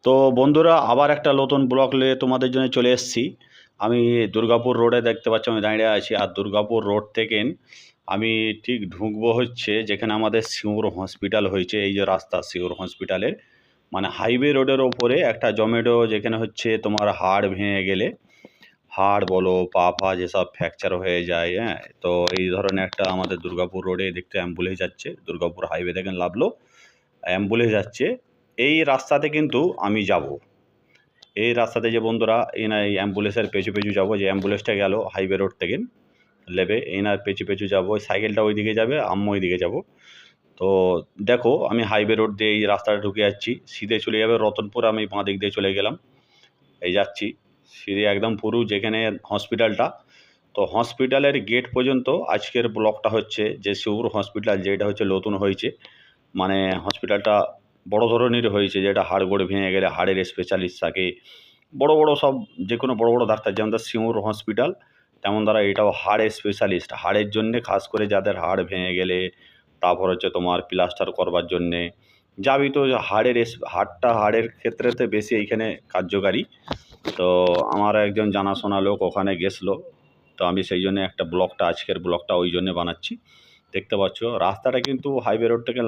তো বন্ধুরা আবার একটা নতুন ব্লগ নিয়ে তোমাদের জন্য চলে এসেছি। আমি দুর্গাপুর রোডে দেখতে পাচ্ছি আমি দাঁড়িয়ে আছি, আর দুর্গাপুর রোড থেকে আমি ঠিক ঢুকবো হচ্ছে যেখানে আমাদের সিঙ্গুর হসপিটাল হয়েছে। এই যে রাস্তা সিঙ্গুর হসপিটালের মানে হাইওয়ে রোডের ওপরে একটা জমেটো, যেখানে হচ্ছে তোমার হাড় ভেঙে গেলে, হাড় বলো পা ফা যেসব ফ্র্যাকচার হয়ে যায়, হ্যাঁ, তো এই ধরনের একটা আমাদের দুর্গাপুর রোডে দেখতে অ্যাম্বুলেন্স যাচ্ছে। দুর্গাপুর হাইওয়ে থেকে লাভলো অ্যাম্বুলেন্স যাচ্ছে। এই রাস্তাতে কিন্তু আমি যাব, এই রাস্তাতে যে বন্ধুরা এই অ্যাম্বুলেন্সের পেছু পেছু যাবো। যে অ্যাম্বুলেন্সটা গেল হাইওয়ে রোড থেকে লেবে এনার পেছু পেছু যাবো। সাইকেলটা ওই দিকে যাবে, আম্মু ওই দিকে যাবো। তো দেখো আমি হাইওয়ে রোড দিয়ে এই রাস্তাটা ঢুকে যাচ্ছি, সিধে চলে যাবে রতনপুর। আমি বাঁ দিক দিয়ে চলে গেলাম, এই যাচ্ছি সিধে একদম পুরো যেখানে হসপিটালটা। তো হসপিটালের গেট পর্যন্ত আজকের ব্লকটা হচ্ছে যে শিউর হসপিটাল, যেটা হচ্ছে নতুন হয়েছে। মানে হসপিটালটা বড় ধরনের হয়েছে, যেটা হাড় গোড় ভেঙে গেলে হাড়ের স্পেশালিস্ট থাকে। বড় বড় সব যে কোনো বড় বড় ডাক্তার, যেমন তার সিঙ্গুর হসপিটাল, তেমন দ্বারা এটাও হাড়ের স্পেশালিস্ট। হাড়ের জন্যে খাস করে যাদের হাড় ভেঙে গেলে, তারপর হচ্ছে তোমার প্লাস্টার করবার জন্যে যাবি, তো হাড়ের ক্ষেত্রেতে বেশি এইখানে কার্যকারী। তো আমার একজন জানাশোনা লোক ওখানে গেছিলো, তো আমি সেই জন্য একটা ব্লগটা, আজকের ব্লগটা ওই জন্যে বানাচ্ছি। দেখতে পাচ্ছ রাস্তাটা কিন্তু হাইওয়ে রোড থেকে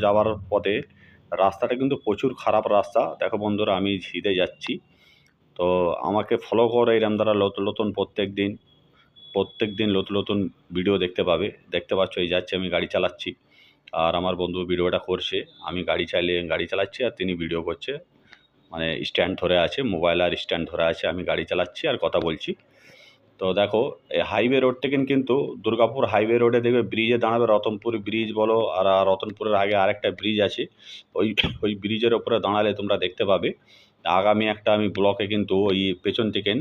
যাওয়ার পথে রাস্তাটা কিন্তু প্রচুর খারাপ রাস্তা। দেখো বন্ধুরা আমি সিধে যাচ্ছি, তো আমাকে ফলো করে এরম দ্বারা নতুন নতুন প্রত্যেক দিন নতুন নতুন ভিডিও দেখতে পাবে। দেখতে পাচ্ছ এই যাচ্ছি, আমি গাড়ি চালাচ্ছি আর আমার বন্ধু ভিডিওটা করছে। আমি গাড়ি চালাচ্ছি আর তিনি ভিডিও করছে, মানে স্ট্যান্ড ধরে আছে, মোবাইল আর স্ট্যান্ড ধরে আছে, আমি গাড়ি চালাচ্ছি আর কথা বলছি। তো দেখো এই হাইওয়ে রোড থেকে কিন্তু দুর্গাপুর হাইওয়ে রোডে দেখবে ব্রিজে দাঁড়াবে, রতনপুর ব্রিজ বলো, আর রতনপুরের আগে আরেকটা ব্রিজ আছে। ওই ওই ব্রিজের ওপরে দাঁড়ালে তোমরা দেখতে পাবে আগামী একটা আমি ব্লকে কিন্তু ওই পেছন থেকে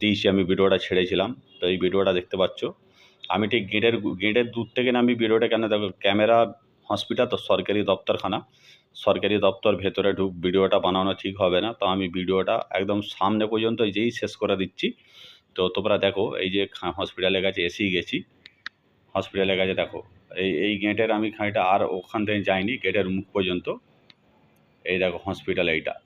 দিয়েছি, আমি ভিডিওটা ছেড়েছিলাম। তো এই ভিডিওটা দেখতে পাচ্ছ। আমি ঠিক গেটের দূর থেকে আমি ভিডিওটা, কেন দেখো ক্যামেরা, হসপিটাল তো সরকারি দপ্তরখানা, সরকারি দপ্তর ভেতরে ভিডিওটা বানানো ঠিক হবে না। তো আমি ভিডিওটা একদম সামনে পর্যন্ত যেই শেষ করে দিচ্ছি। তো তোমরা দেখো এই যে হসপিটালের কাছে এসেই গেছি। হসপিটালের কাছে দেখো এই গেটের আমি খানিকটা আর ওখান থেকে যাইনি, গেটের মুখ পর্যন্ত। এই দেখো হসপিটাল এইটা,